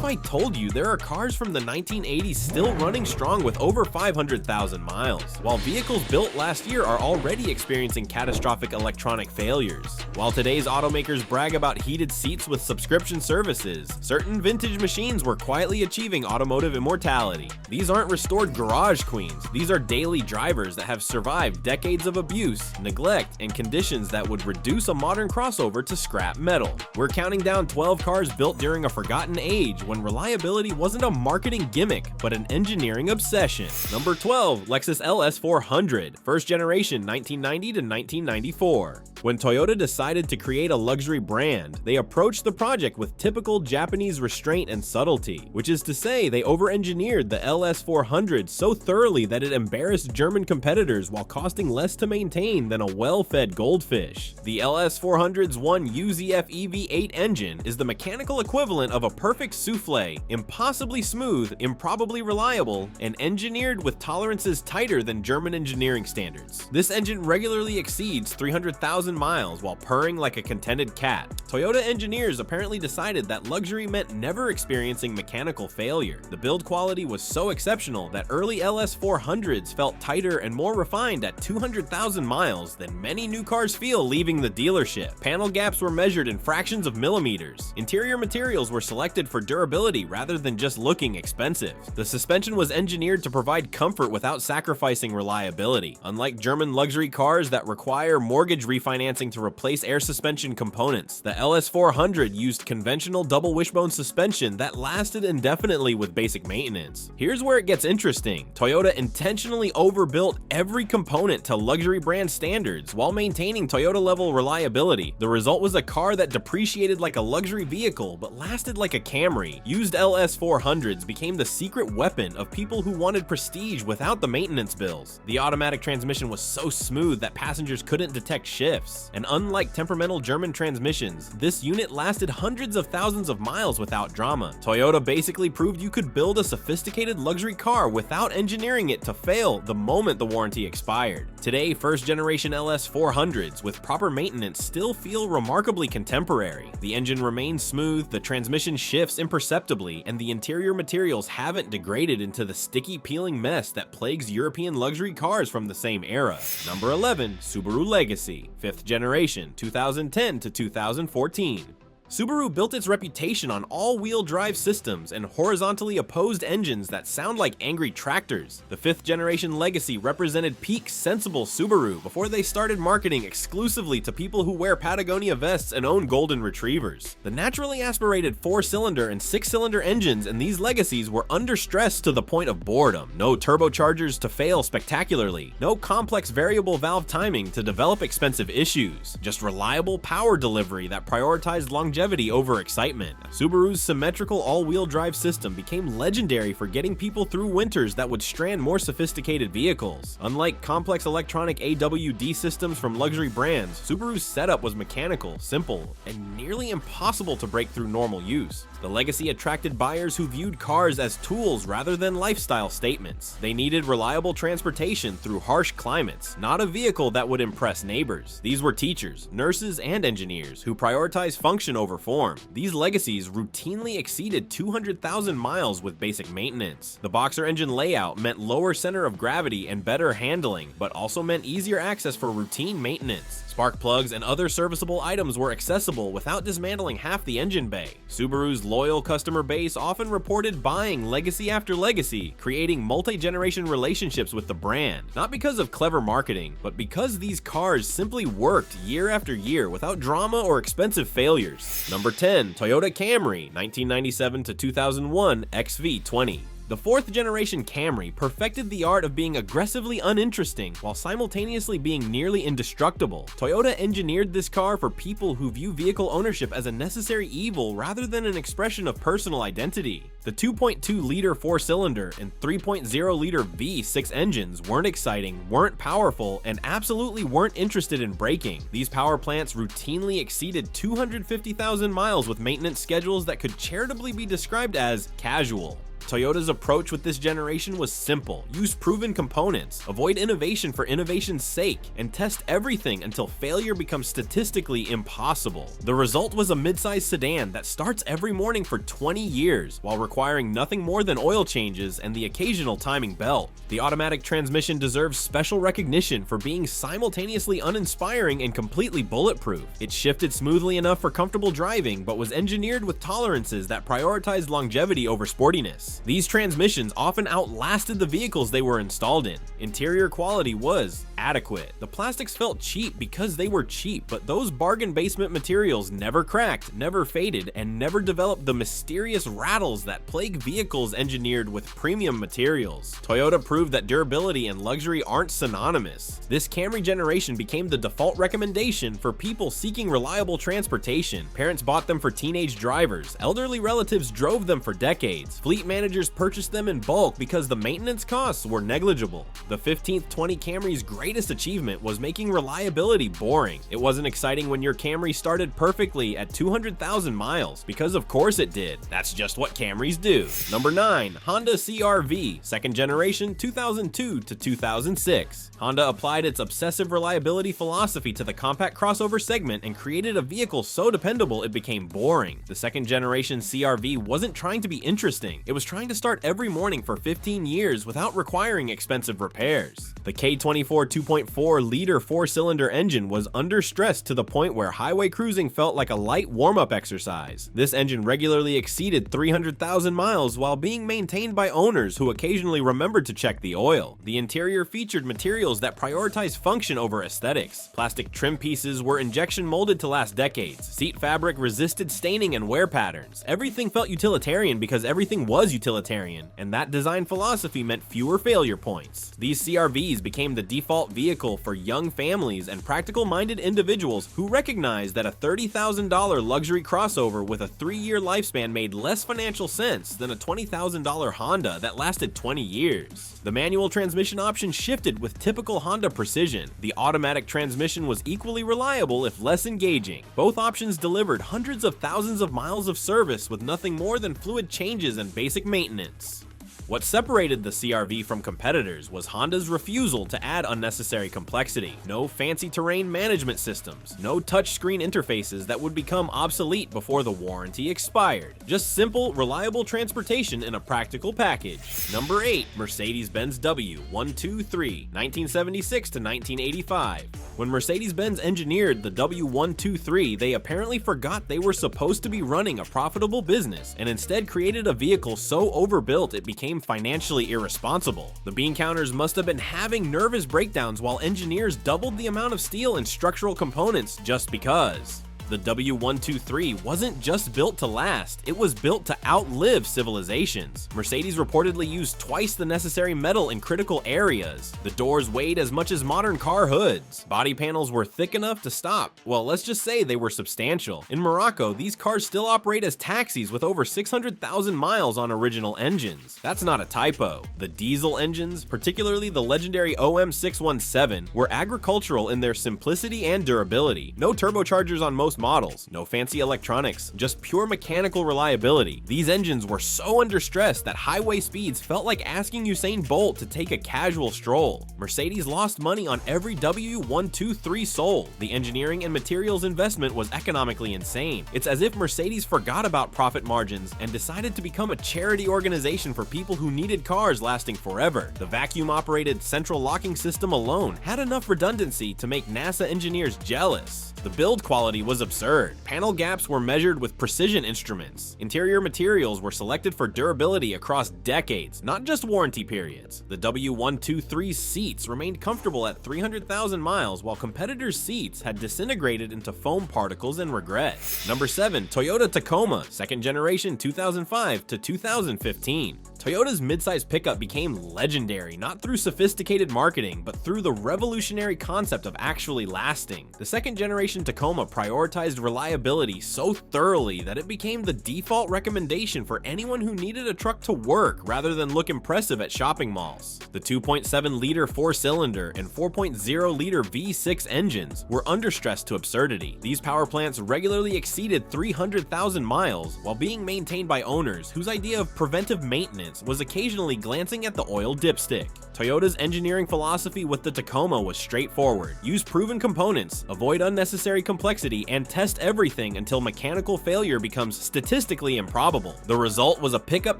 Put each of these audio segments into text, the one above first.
I told you, there are cars from the 1980s still running strong with over 500,000 miles, while vehicles built last year are already experiencing catastrophic electronic failures. While today's automakers brag about heated seats with subscription services, certain vintage machines were quietly achieving automotive immortality. These aren't restored garage queens, these are daily drivers that have survived decades of abuse, neglect, and conditions that would reduce a modern crossover to scrap metal. We're counting down 12 cars built during a forgotten age when reliability wasn't a marketing gimmick, but an engineering obsession. Number 12, Lexus LS400, first generation 1990 to 1994. When Toyota decided to create a luxury brand, they approached the project with typical Japanese restraint and subtlety, which is to say they over-engineered the LS400 so thoroughly that it embarrassed German competitors while costing less to maintain than a well-fed goldfish. The LS400's 1UZF EV8 engine is the mechanical equivalent of a perfect souffle, impossibly smooth, improbably reliable, and engineered with tolerances tighter than German engineering standards. This engine regularly exceeds 300,000 miles while purring like a contented cat. Toyota engineers apparently decided that luxury meant never experiencing mechanical failure. The build quality was so exceptional that early LS400s felt tighter and more refined at 200,000 miles than many new cars feel leaving the dealership. Panel gaps were measured in fractions of millimeters. Interior materials were selected for durability rather than just looking expensive. The suspension was engineered to provide comfort without sacrificing reliability. Unlike German luxury cars that require mortgage refinancing to replace air suspension components, the LS400 used conventional double wishbone suspension that lasted indefinitely with basic maintenance. Here's where it gets interesting. Toyota intentionally overbuilt every component to luxury brand standards while maintaining Toyota-level reliability. The result was a car that depreciated like a luxury vehicle but lasted like a Camry. Used LS400s became the secret weapon of people who wanted prestige without the maintenance bills. The automatic transmission was so smooth that passengers couldn't detect shifts. And unlike temperamental German transmissions, this unit lasted hundreds of thousands of miles without drama. Toyota basically proved you could build a sophisticated luxury car without engineering it to fail the moment the warranty expired. Today, first-generation LS400s with proper maintenance still feel remarkably contemporary. The engine remains smooth, the transmission shifts imperceptibly, and the interior materials haven't degraded into the sticky, peeling mess that plagues European luxury cars from the same era. Number 11, Subaru Legacy, 5th generation, 2010 to 2014. Subaru built its reputation on all-wheel drive systems and horizontally opposed engines that sound like angry tractors. The 5th generation Legacy represented peak sensible Subaru before they started marketing exclusively to people who wear Patagonia vests and own golden retrievers. The naturally aspirated 4-cylinder and 6-cylinder engines in these Legacies were under stress to the point of boredom. No turbochargers to fail spectacularly. No complex variable valve timing to develop expensive issues. Just reliable power delivery that prioritized longevity over excitement. Subaru's symmetrical all-wheel drive system became legendary for getting people through winters that would strand more sophisticated vehicles. Unlike complex electronic AWD systems from luxury brands, Subaru's setup was mechanical, simple, and nearly impossible to break through normal use. The Legacy attracted buyers who viewed cars as tools rather than lifestyle statements. They needed reliable transportation through harsh climates, not a vehicle that would impress neighbors. These were teachers, nurses, and engineers who prioritized function over form. These Legacies routinely exceeded 200,000 miles with basic maintenance. The boxer engine layout meant lower center of gravity and better handling, but also meant easier access for routine maintenance. Spark plugs and other serviceable items were accessible without dismantling half the engine bay. Subaru's loyal customer base often reported buying Legacy after Legacy, creating multi-generation relationships with the brand, not because of clever marketing, but because these cars simply worked year after year without drama or expensive failures. Number 10, Toyota Camry, 1997 to 2001 XV20. The 4th generation Camry perfected the art of being aggressively uninteresting while simultaneously being nearly indestructible. Toyota engineered this car for people who view vehicle ownership as a necessary evil rather than an expression of personal identity. The 2.2-liter 4-cylinder and 3.0-liter V6 engines weren't exciting, weren't powerful, and absolutely weren't interested in braking. These power plants routinely exceeded 250,000 miles with maintenance schedules that could charitably be described as casual. Toyota's approach with this generation was simple: use proven components, avoid innovation for innovation's sake, and test everything until failure becomes statistically impossible. The result was a mid-size sedan that starts every morning for 20 years while requiring nothing more than oil changes and the occasional timing belt. The automatic transmission deserves special recognition for being simultaneously uninspiring and completely bulletproof. It shifted smoothly enough for comfortable driving, but was engineered with tolerances that prioritized longevity over sportiness. These transmissions often outlasted the vehicles they were installed in. Interior quality was adequate. The plastics felt cheap because they were cheap, but those bargain basement materials never cracked, never faded, and never developed the mysterious rattles that plague vehicles engineered with premium materials. Toyota proved that durability and luxury aren't synonymous. This Camry generation became the default recommendation for people seeking reliable transportation. Parents bought them for teenage drivers, elderly relatives drove them for decades, fleet managers purchased them in bulk because the maintenance costs were negligible. The 1520 Camry's greatest achievement was making reliability boring. It wasn't exciting when your Camry started perfectly at 200,000 miles, because of course it did. That's just what Camrys do. Number 9. Honda CR-V, second generation, 2002 to 2006. Honda applied its obsessive reliability philosophy to the compact crossover segment and created a vehicle so dependable it became boring. The second generation CR-V wasn't trying to be interesting. It was trying to start every morning for 15 years without requiring expensive repairs. The K24 2.4-liter four-cylinder engine was under stress to the point where highway cruising felt like a light warm-up exercise. This engine regularly exceeded 300,000 miles while being maintained by owners who occasionally remembered to check the oil. The interior featured materials that prioritized function over aesthetics. Plastic trim pieces were injection molded to last decades. Seat fabric resisted staining and wear patterns. Everything felt utilitarian because everything was utilitarian, and that design philosophy meant fewer failure points. These CR-Vs became the default vehicle for young families and practical-minded individuals who recognized that a $30,000 luxury crossover with a 3-year lifespan made less financial sense than a $20,000 Honda that lasted 20 years. The manual transmission option shifted with typical Honda precision. The automatic transmission was equally reliable if less engaging. Both options delivered hundreds of thousands of miles of service with nothing more than fluid changes and basic maintenance. What separated the CR-V from competitors was Honda's refusal to add unnecessary complexity. No fancy terrain management systems, no touchscreen interfaces that would become obsolete before the warranty expired. Just simple, reliable transportation in a practical package. Number 8. Mercedes-Benz W123, 1976 to 1985. When Mercedes-Benz engineered the W123, they apparently forgot they were supposed to be running a profitable business and instead created a vehicle so overbuilt it became financially irresponsible. The bean counters must have been having nervous breakdowns while engineers doubled the amount of steel and structural components just because. The W123 wasn't just built to last, it was built to outlive civilizations. Mercedes reportedly used twice the necessary metal in critical areas. The doors weighed as much as modern car hoods. Body panels were thick enough to stop. Well, let's just say they were substantial. In Morocco, these cars still operate as taxis with over 600,000 miles on original engines. That's not a typo. The diesel engines, particularly the legendary OM617, were agricultural in their simplicity and durability. No turbochargers on most models, no fancy electronics, just pure mechanical reliability. These engines were so under stress that highway speeds felt like asking Usain Bolt to take a casual stroll. Mercedes lost money on every W123 sold. The engineering and materials investment was economically insane. It's as if Mercedes forgot about profit margins and decided to become a charity organization for people who needed cars lasting forever. The vacuum-operated central locking system alone had enough redundancy to make NASA engineers jealous. The build quality was absurd. Panel gaps were measured with precision instruments. Interior materials were selected for durability across decades, not just warranty periods. The W123's seats remained comfortable at 300,000 miles, while competitors' seats had disintegrated into foam particles and regret. Number 7. Toyota Tacoma, second generation, 2005 to 2015. Toyota's midsize pickup became legendary not through sophisticated marketing, but through the revolutionary concept of actually lasting. The second generation Tacoma prioritized reliability so thoroughly that it became the default recommendation for anyone who needed a truck to work rather than look impressive at shopping malls. The 2.7-liter four-cylinder and 4.0-liter V6 engines were under stress to absurdity. These power plants regularly exceeded 300,000 miles while being maintained by owners whose idea of preventive maintenance performance was occasionally glancing at the oil dipstick. Toyota's engineering philosophy with the Tacoma was straightforward: use proven components, avoid unnecessary complexity, and test everything until mechanical failure becomes statistically improbable. The result was a pickup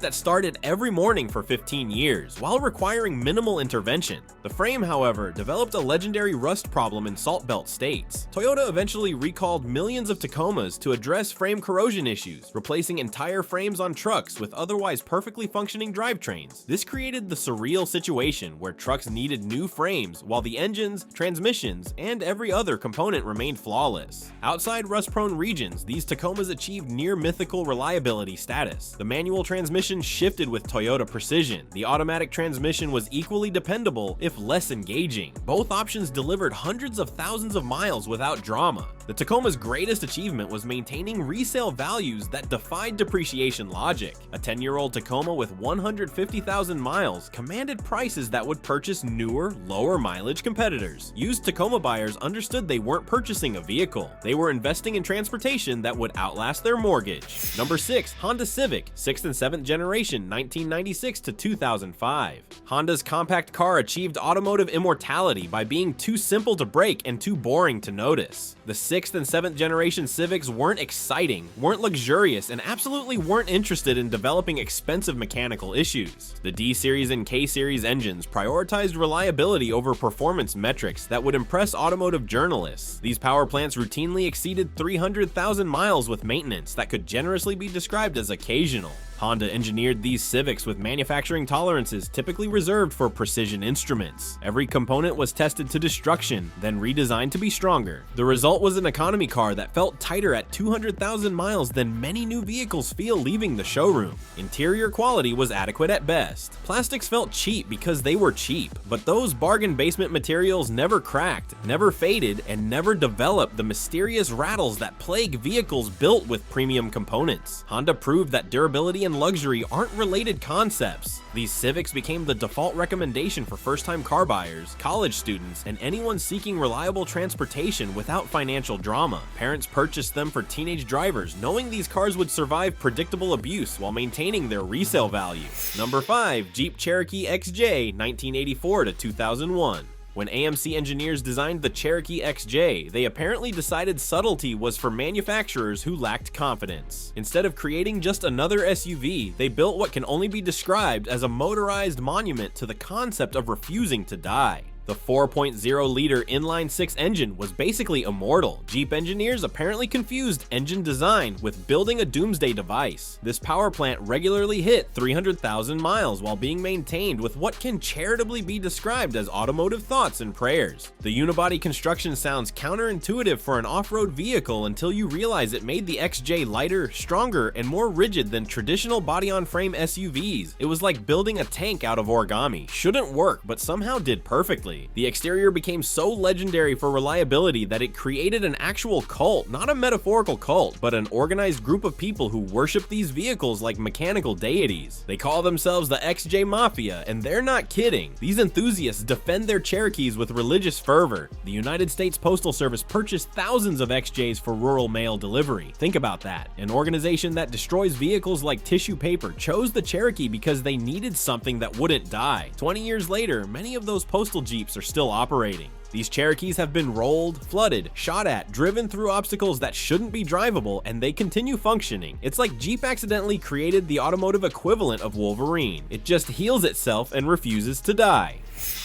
that started every morning for 15 years, while requiring minimal intervention. The frame, however, developed a legendary rust problem in salt belt states. Toyota eventually recalled millions of Tacomas to address frame corrosion issues, replacing entire frames on trucks with otherwise perfectly functioning drivetrains. This created the surreal situation where trucks needed new frames while the engines, transmissions, and every other component remained flawless. Outside rust-prone regions, these Tacomas achieved near-mythical reliability status. The manual transmission shifted with Toyota precision. The automatic transmission was equally dependable, if less engaging. Both options delivered hundreds of thousands of miles without drama. The Tacoma's greatest achievement was maintaining resale values that defied depreciation logic. A 10-year-old Tacoma with 150,000 miles commanded prices that would purchase newer, lower mileage competitors. Used Tacoma buyers understood they weren't purchasing a vehicle. They were investing in transportation that would outlast their mortgage. Number 6. Honda Civic, 6th and 7th generation, 1996 to 2005. Honda's compact car achieved automotive immortality by being too simple to break and too boring to notice. The 6th and 7th generation Civics weren't exciting, weren't luxurious, and absolutely weren't interested in developing expensive mechanical issues. The D-Series and K-Series engines prioritized reliability over performance metrics that would impress automotive journalists. These power plants routinely exceeded 300,000 miles with maintenance that could generously be described as occasional. Honda engineered these Civics with manufacturing tolerances typically reserved for precision instruments. Every component was tested to destruction, then redesigned to be stronger. The result was an economy car that felt tighter at 200,000 miles than many new vehicles feel leaving the showroom. Interior quality was adequate at best. Plastics felt cheap because they were cheap, but those bargain basement materials never cracked, never faded, and never developed the mysterious rattles that plague vehicles built with premium components. Honda proved that durability and luxury aren't related concepts. These Civics became the default recommendation for first-time car buyers, college students, and anyone seeking reliable transportation without financial drama. Parents purchased them for teenage drivers, knowing these cars would survive predictable abuse while maintaining their resale value. Number 5. Jeep Cherokee XJ, 1984 to 2001. When AMC engineers designed the Cherokee XJ, they apparently decided subtlety was for manufacturers who lacked confidence. Instead of creating just another SUV, they built what can only be described as a motorized monument to the concept of refusing to die. The 4.0-liter inline-six engine was basically immortal. Jeep engineers apparently confused engine design with building a doomsday device. This power plant regularly hit 300,000 miles while being maintained with what can charitably be described as automotive thoughts and prayers. The unibody construction sounds counterintuitive for an off-road vehicle until you realize it made the XJ lighter, stronger, and more rigid than traditional body-on-frame SUVs. It was like building a tank out of origami. Shouldn't work, but somehow did perfectly. The exterior became so legendary for reliability that it created an actual cult, not a metaphorical cult, but an organized group of people who worship these vehicles like mechanical deities. They call themselves the XJ Mafia, and they're not kidding. These enthusiasts defend their Cherokees with religious fervor. The United States Postal Service purchased thousands of XJs for rural mail delivery. Think about that. An organization that destroys vehicles like tissue paper chose the Cherokee because they needed something that wouldn't die. 20 years later, many of those postal Jeeps are still operating. These Cherokees have been rolled, flooded, shot at, driven through obstacles that shouldn't be drivable, and they continue functioning. It's like Jeep accidentally created the automotive equivalent of Wolverine. It just heals itself and refuses to die.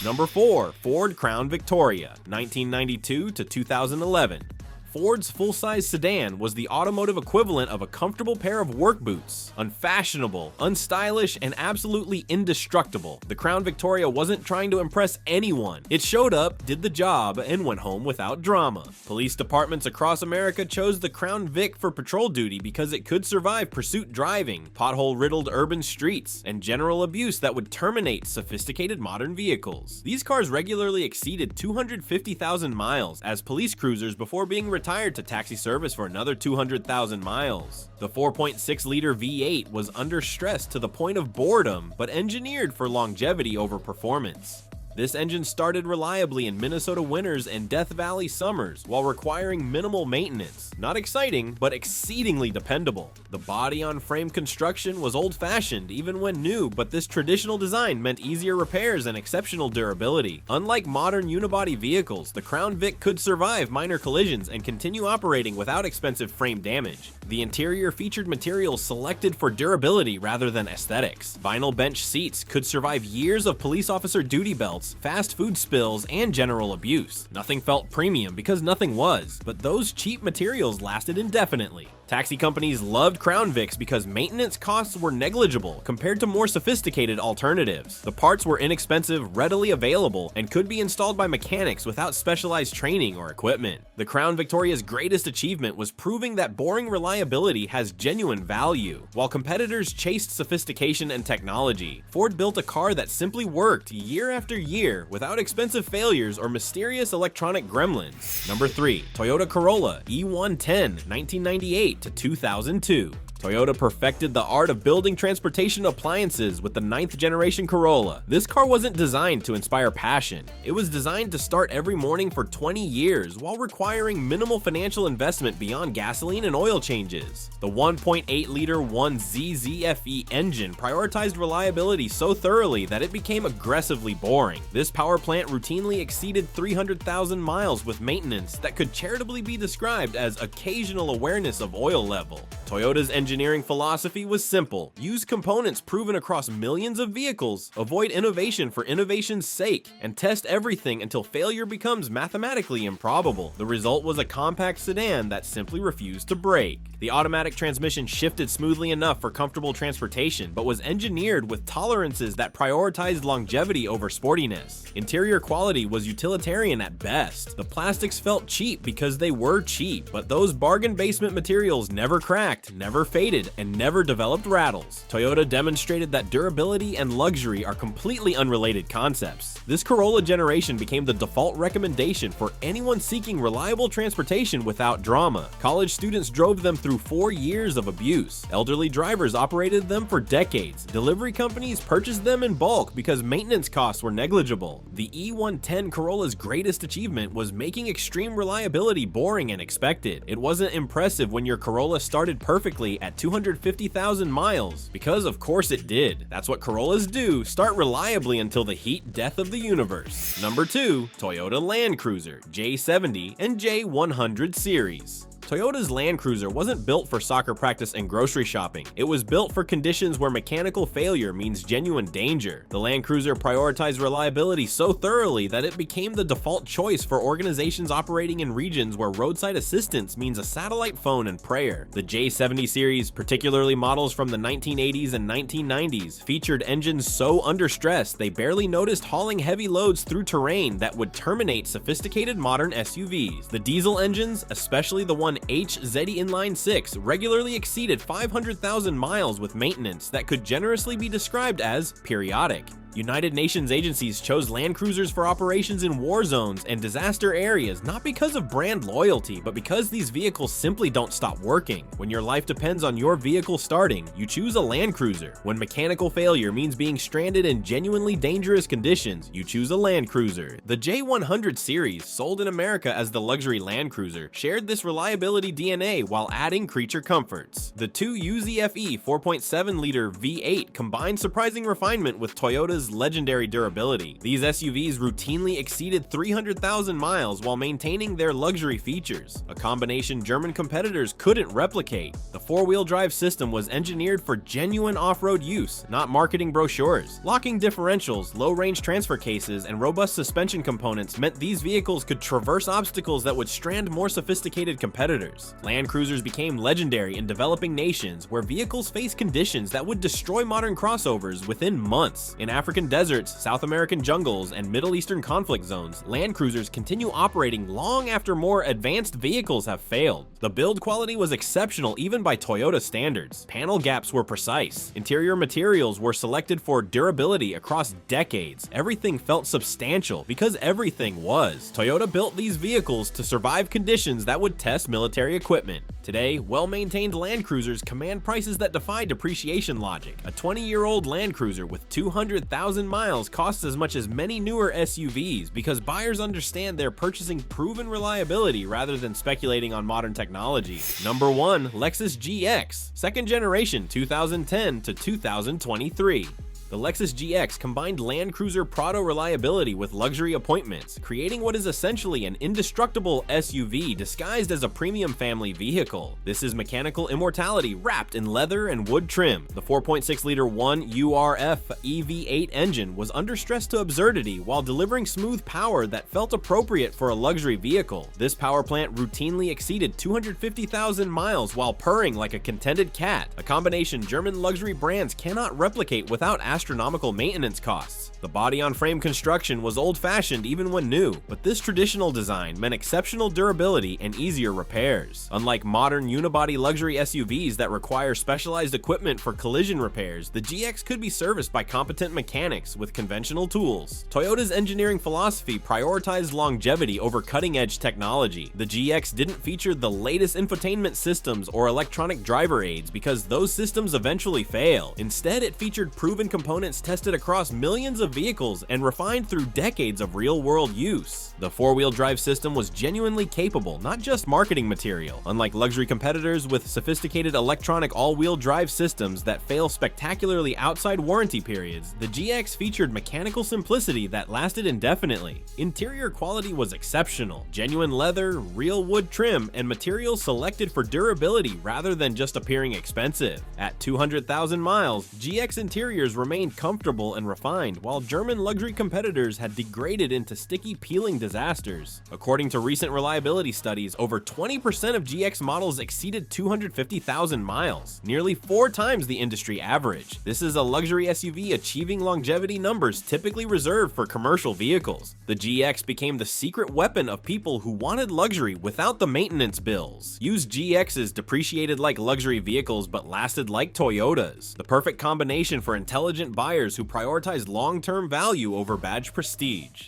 Number 4. Ford Crown Victoria, 1992 to 2011. Ford's full-size sedan was the automotive equivalent of a comfortable pair of work boots. Unfashionable, unstylish, and absolutely indestructible, the Crown Victoria wasn't trying to impress anyone. It showed up, did the job, and went home without drama. Police departments across America chose the Crown Vic for patrol duty because it could survive pursuit driving, pothole-riddled urban streets, and general abuse that would terminate sophisticated modern vehicles. These cars regularly exceeded 250,000 miles as police cruisers before being retired to taxi service for another 200,000 miles. The 4.6-liter V8 was under stress to the point of boredom, but engineered for longevity over performance. This engine started reliably in Minnesota winters and Death Valley summers while requiring minimal maintenance. Not exciting, but exceedingly dependable. The body-on-frame construction was old-fashioned even when new, but this traditional design meant easier repairs and exceptional durability. Unlike modern unibody vehicles, the Crown Vic could survive minor collisions and continue operating without expensive frame damage. The interior featured materials selected for durability rather than aesthetics. Vinyl bench seats could survive years of police officer duty belts, fast food spills, and general abuse. Nothing felt premium because nothing was, but those cheap materials lasted indefinitely. Taxi companies loved Crown Vics because maintenance costs were negligible compared to more sophisticated alternatives. The parts were inexpensive, readily available, and could be installed by mechanics without specialized training or equipment. The Crown Victoria's greatest achievement was proving that boring reliability has genuine value. While competitors chased sophistication and technology, Ford built a car that simply worked year after year without expensive failures or mysterious electronic gremlins. Number 3. Toyota Corolla E110, 1998 to 2002. Toyota perfected the art of building transportation appliances with the 9th generation Corolla. This car wasn't designed to inspire passion. It was designed to start every morning for 20 years while requiring minimal financial investment beyond gasoline and oil changes. The 1.8-liter 1ZZFE engine prioritized reliability so thoroughly that it became aggressively boring. This power plant routinely exceeded 300,000 miles with maintenance that could charitably be described as occasional awareness of oil level. Toyota's engineering philosophy was simple: use components proven across millions of vehicles, avoid innovation for innovation's sake, and test everything until failure becomes mathematically improbable. The result was a compact sedan that simply refused to brake. The automatic transmission shifted smoothly enough for comfortable transportation, but was engineered with tolerances that prioritized longevity over sportiness. Interior quality was utilitarian at best. The plastics felt cheap because they were cheap, but those bargain basement materials never cracked, never faded, and never developed rattles. Toyota demonstrated that durability and luxury are completely unrelated concepts. This Corolla generation became the default recommendation for anyone seeking reliable transportation without drama. College students drove them through 4 years of abuse. Elderly drivers operated them for decades. Delivery companies purchased them in bulk because maintenance costs were negligible. The E110 Corolla's greatest achievement was making extreme reliability boring and expected. It wasn't impressive when your Corolla started perfectly at 250,000 miles, because of course it did. That's what Corollas do, start reliably until the heat death of the universe. Number 2. Toyota Land Cruiser J70 and J100 series. Toyota's Land Cruiser wasn't built for soccer practice and grocery shopping. It was built for conditions where mechanical failure means genuine danger. The Land Cruiser prioritized reliability so thoroughly that it became the default choice for organizations operating in regions where roadside assistance means a satellite phone and prayer. The J70 series, particularly models from the 1980s and 1990s, featured engines so under stress they barely noticed hauling heavy loads through terrain that would terminate sophisticated modern SUVs. The diesel engines, especially the one HZ Inline 6, regularly exceeded 500,000 miles with maintenance that could generously be described as periodic. United Nations agencies chose Land Cruisers for operations in war zones and disaster areas not because of brand loyalty, but because these vehicles simply don't stop working. When your life depends on your vehicle starting, you choose a Land Cruiser. When mechanical failure means being stranded in genuinely dangerous conditions, you choose a Land Cruiser. The J100 series, sold in America as the luxury Land Cruiser, shared this reliability DNA while adding creature comforts. The 2 UZFE 4.7-liter V8 combined surprising refinement with Toyota's legendary durability. These SUVs routinely exceeded 300,000 miles while maintaining their luxury features, a combination German competitors couldn't replicate. The 4-wheel drive system was engineered for genuine off-road use, not marketing brochures. Locking differentials, low-range transfer cases, and robust suspension components meant these vehicles could traverse obstacles that would strand more sophisticated competitors. Land Cruisers became legendary in developing nations where vehicles faced conditions that would destroy modern crossovers within months. In African deserts, South American jungles, and Middle Eastern conflict zones, Land Cruisers continue operating long after more advanced vehicles have failed. The build quality was exceptional even by Toyota standards. Panel gaps were precise. Interior materials were selected for durability across decades. Everything felt substantial because everything was. Toyota built these vehicles to survive conditions that would test military equipment. Today, well-maintained Land Cruisers command prices that defy depreciation logic. A 20-year-old Land Cruiser with 200,000 miles costs as much as many newer SUVs because buyers understand they're purchasing proven reliability rather than speculating on modern technology. Number 1. Lexus GX, second generation 2010 to 2023. The Lexus GX combined Land Cruiser Prado reliability with luxury appointments, creating what is essentially an indestructible SUV disguised as a premium family vehicle. This is mechanical immortality wrapped in leather and wood trim. The 4.6-liter 1URF EV8 engine was under stress to absurdity while delivering smooth power that felt appropriate for a luxury vehicle. This power plant routinely exceeded 250,000 miles while purring like a contented cat, a combination German luxury brands cannot replicate without astronomical maintenance costs. The body-on-frame construction was old-fashioned even when new, but this traditional design meant exceptional durability and easier repairs. Unlike modern unibody luxury SUVs that require specialized equipment for collision repairs, the GX could be serviced by competent mechanics with conventional tools. Toyota's engineering philosophy prioritized longevity over cutting-edge technology. The GX didn't feature the latest infotainment systems or electronic driver aids because those systems eventually fail. Instead, it featured proven components tested across millions of vehicles and refined through decades of real-world use. The four-wheel drive system was genuinely capable, not just marketing material. Unlike luxury competitors with sophisticated electronic all-wheel drive systems that fail spectacularly outside warranty periods, the GX featured mechanical simplicity that lasted indefinitely. Interior quality was exceptional. Genuine leather, real wood trim, and materials selected for durability rather than just appearing expensive. At 200,000 miles, GX interiors remained comfortable and refined, while German luxury competitors had degraded into sticky peeling disasters. According to recent reliability studies, over 20% of GX models exceeded 250,000 miles, nearly 4 times the industry average. This is a luxury SUV achieving longevity numbers typically reserved for commercial vehicles. The GX became the secret weapon of people who wanted luxury without the maintenance bills. Used GXs depreciated like luxury vehicles but lasted like Toyotas. The perfect combination for intelligent buyers who prioritize long-term value over badge prestige.